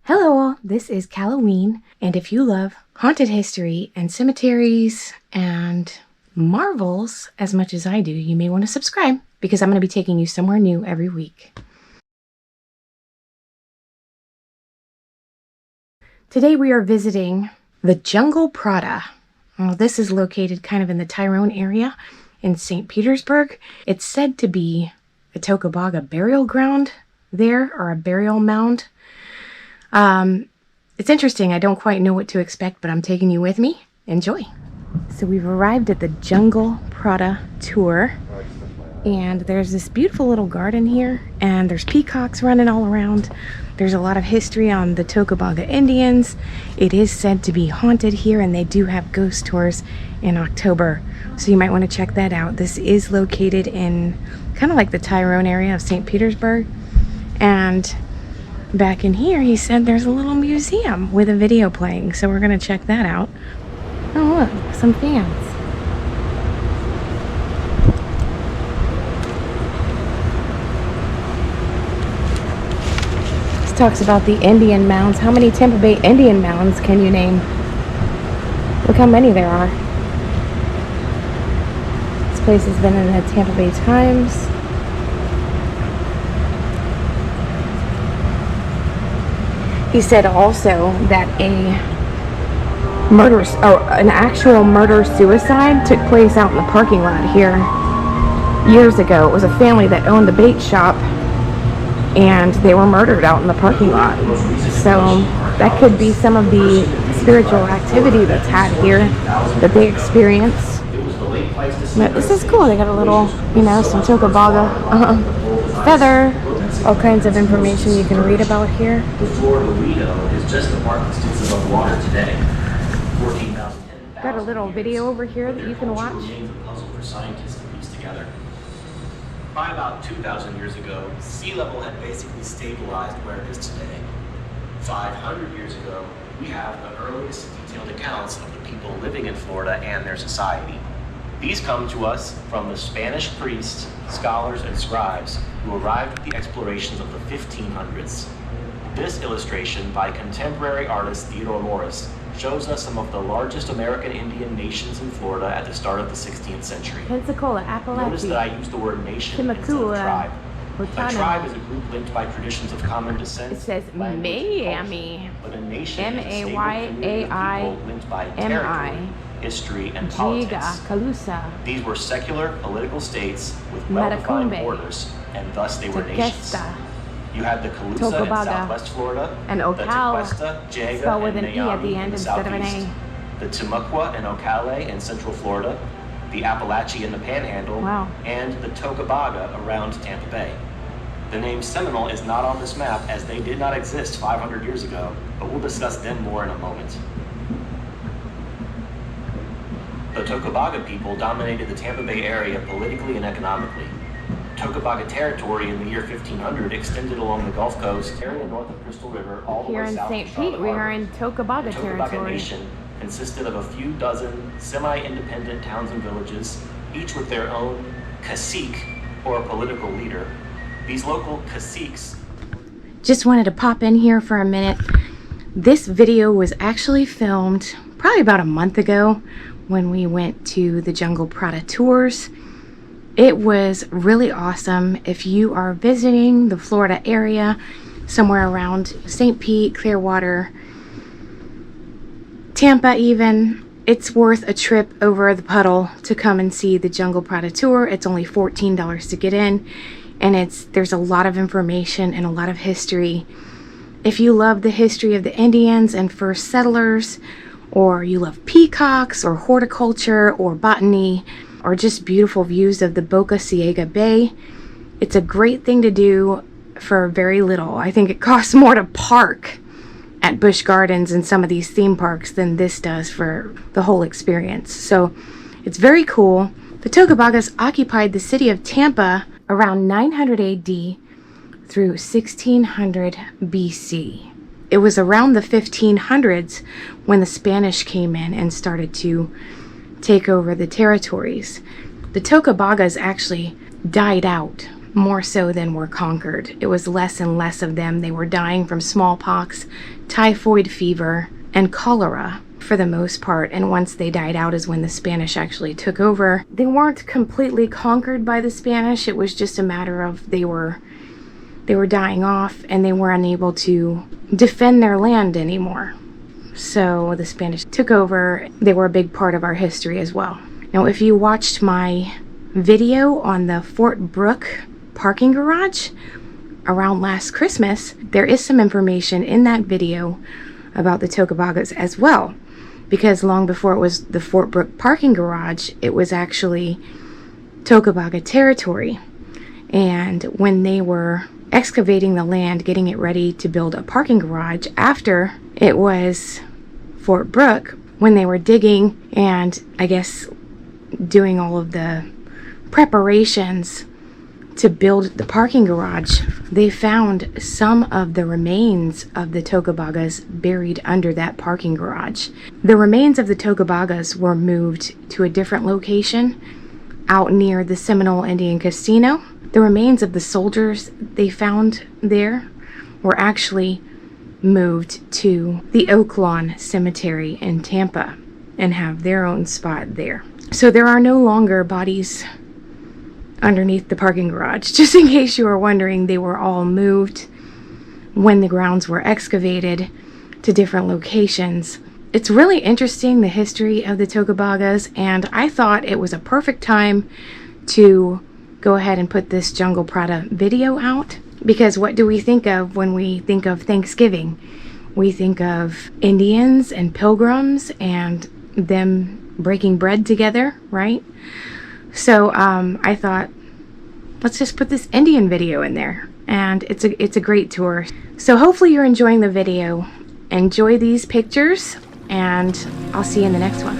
Hello all, this is Halloween, and if you love haunted history and cemeteries and marvels as much as I do, you may want to subscribe because I'm going to be taking you somewhere new every week. Today we are visiting the Jungle Prada. Well, this is located kind of in the Tyrone area in Saint Petersburg. It's said to be a Tocobaga burial ground there, or a burial mound. It's interesting. I don't quite know what to expect, but I'm taking you with me. Enjoy. So we've arrived at the Jungle Prada tour, and there's this beautiful little garden here, and there's peacocks running all around. There's a lot of history on the Tocobaga Indians. It is said to be haunted here, and they do have ghost tours in October, so you might want to check that out. This is located in kind of like the Tyrone area of Saint Petersburg, and back in here, he said there's a little museum with a video playing, so we're going to check that out. Oh, look, some fans. This talks about the Indian mounds. How many Tampa Bay Indian mounds can you name? Look how many there are. This place has been in the Tampa Bay Times. He said also that an actual murder-suicide took place out in the parking lot here years ago. It was a family that owned the bait shop, and they were murdered out in the parking lot. So that could be some of the spiritual activity that's had here that they experience. But this is cool. They got a little, some Tocobaga feather. All kinds of information you can read about here. The Florida Lido is just the mark instance above water today. 14,000. Got a little video over here that you can watch. Remains a puzzle for scientists to piece together. By about 2,000 years ago, sea level had basically stabilized where it is today. 500 years ago, we have the earliest detailed accounts of the people living in Florida and their society. These come to us from the Spanish priests, scholars, and scribes who arrived with the explorations of the 1500s. This illustration by contemporary artist Theodore Morris shows us some of the largest American Indian nations in Florida at the start of the 16th century. Pensacola, Appalachia. Notice that I used the word nation instead of tribe. A tribe is a group linked by traditions of common descent. It says Miami. But a nation is a stable Mayai community of people linked by territory, history, and politics. These were secular political states with well-defined borders, and thus they were nations. You had the Calusa in southwest Florida, and the Ocala, Tequesta, Jaga, spelled with and an E at the end instead of an A. The Timucua and Ocala in central Florida, the Appalachia in the Panhandle, and the Tocobaga around Tampa Bay. The name Seminole is not on this map as they did not exist 500 years ago, but we'll discuss them more in a moment. The Tocobaga people dominated the Tampa Bay area politically and economically. Tocobaga territory in the year 1500 extended along the Gulf Coast, area north of Crystal River, all the way south to Charlotte Harbor. Here in St. Pete, we are in Tocobaga territory. The Tocobaga nation consisted of a few dozen semi-independent towns and villages, each with their own cacique, or political leader. These local caciques... Just wanted to pop in here for a minute. This video was actually filmed probably about a month ago when we went to the Jungle Prada tours. It was really awesome. If you are visiting the Florida area, somewhere around St. Pete, Clearwater, Tampa even, it's worth a trip over the puddle to come and see the Jungle Prada tour. It's only $14 to get in, and there's a lot of information and a lot of history. If you love the history of the Indians and first settlers, or you love peacocks, or horticulture, or botany, or just beautiful views of the Boca Ciega Bay, it's a great thing to do for very little. I think it costs more to park at Busch Gardens and some of these theme parks than this does for the whole experience. So it's very cool. The Tocobagas occupied the city of Tampa around 900 AD through 1600 BC. It was around the 1500s when the Spanish came in and started to take over the territories. The Tocobagas actually died out more so than were conquered. It was less and less of them. They were dying from smallpox, typhoid fever, and cholera for the most part. And once they died out is when the Spanish actually took over. They weren't completely conquered by the Spanish. It was just a matter of they were dying off and they were unable to defend their land anymore. So the Spanish took over. They were a big part of our history as well. Now, if you watched my video on the Fort Brooke parking garage around last Christmas, there is some information in that video about the Tocobagas as well, because long before it was the Fort Brooke parking garage, it was actually Tocobaga territory. And when they were excavating the land, getting it ready to build a parking garage after it was Fort Brooke, when they were digging and I guess doing all of the preparations to build the parking garage, they found some of the remains of the Tocobagas buried under that parking garage. The remains of the Tocobagas were moved to a different location out near the Seminole Indian Casino. The remains of the soldiers they found there were actually moved to the Oak Lawn Cemetery in Tampa and have their own spot there. So there are no longer bodies underneath the parking garage. Just in case you were wondering, they were all moved when the grounds were excavated to different locations. It's really interesting, the history of the Tocobagas, and I thought it was a perfect time to go ahead and put this Jungle Prada video out, because what do we think of when we think of Thanksgiving? We think of Indians and pilgrims and them breaking bread together, right? So I thought, let's just put this Indian video in there, and it's a great tour. So hopefully you're enjoying the video. Enjoy these pictures, and I'll see you in the next one.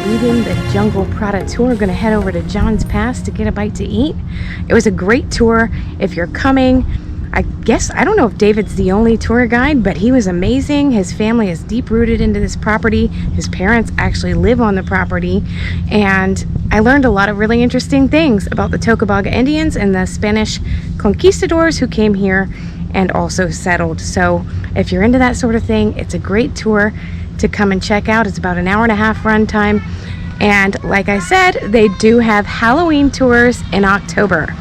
leaving the Jungle Prada tour. We're going to head over to John's Pass to get a bite to eat. It was a great tour. If you're coming, I don't know if David's the only tour guide, but he was amazing. His family is deep rooted into this property. His parents actually live on the property. And I learned a lot of really interesting things about the Tocobaga Indians and the Spanish conquistadors who came here and also settled. So if you're into that sort of thing, it's a great tour to come and check out. It's about an hour-and-a-half run time. And like I said, they do have Halloween tours in October.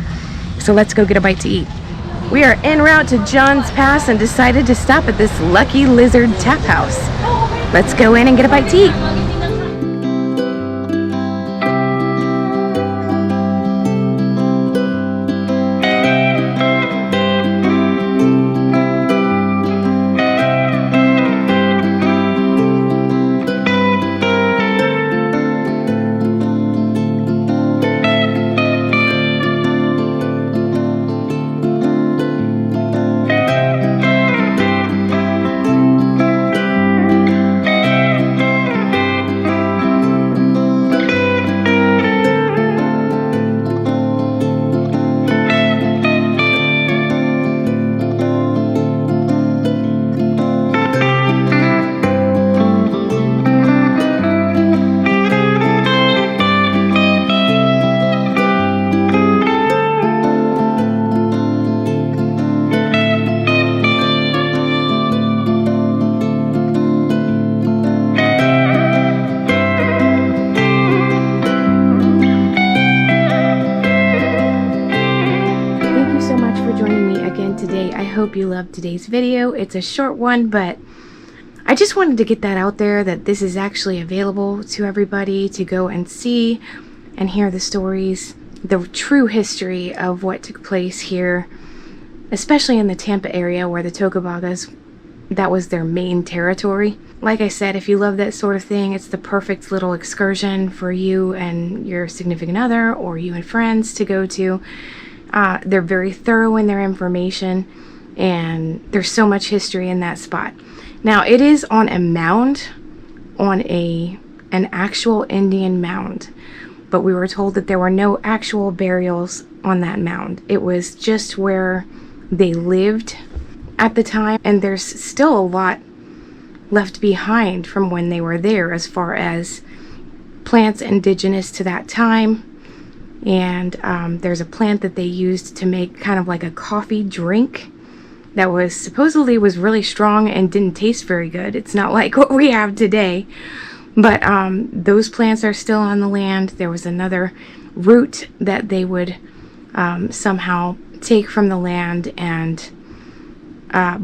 So let's go get a bite to eat. We are en route to John's Pass and decided to stop at this Lucky Lizard Tap House. Let's go in and get a bite to eat. Today. I hope you loved today's video. It's a short one, but I just wanted to get that out there, that this is actually available to everybody to go and see and hear the stories, the true history of what took place here, especially in the Tampa area where the Tocobagas, that was their main territory. Like I said, if you love that sort of thing, it's the perfect little excursion for you and your significant other or you and friends to go to. They're very thorough in their information, and there's so much history in that spot. Now, it is on a mound, on an actual Indian mound, but we were told that there were no actual burials on that mound. It was just where they lived at the time, and there's still a lot left behind from when they were there as far as plants indigenous to that time. And there's a plant that they used to make kind of like a coffee drink that was supposedly was really strong and didn't taste very good. It's not like what we have today, but those plants are still on the land. There was another root that they would somehow take from the land and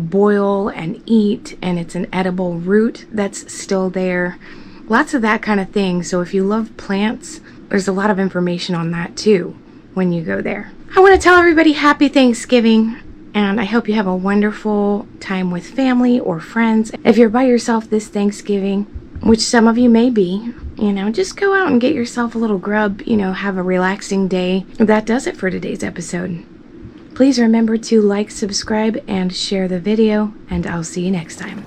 boil and eat, and it's an edible root that's still there. Lots of that kind of thing. So if you love plants, there's a lot of information on that too when you go there. I want to tell everybody happy Thanksgiving, and I hope you have a wonderful time with family or friends. If you're by yourself this Thanksgiving, which some of you may be, just go out and get yourself a little grub, have a relaxing day. That does it for today's episode. Please remember to like, subscribe, and share the video, and I'll see you next time.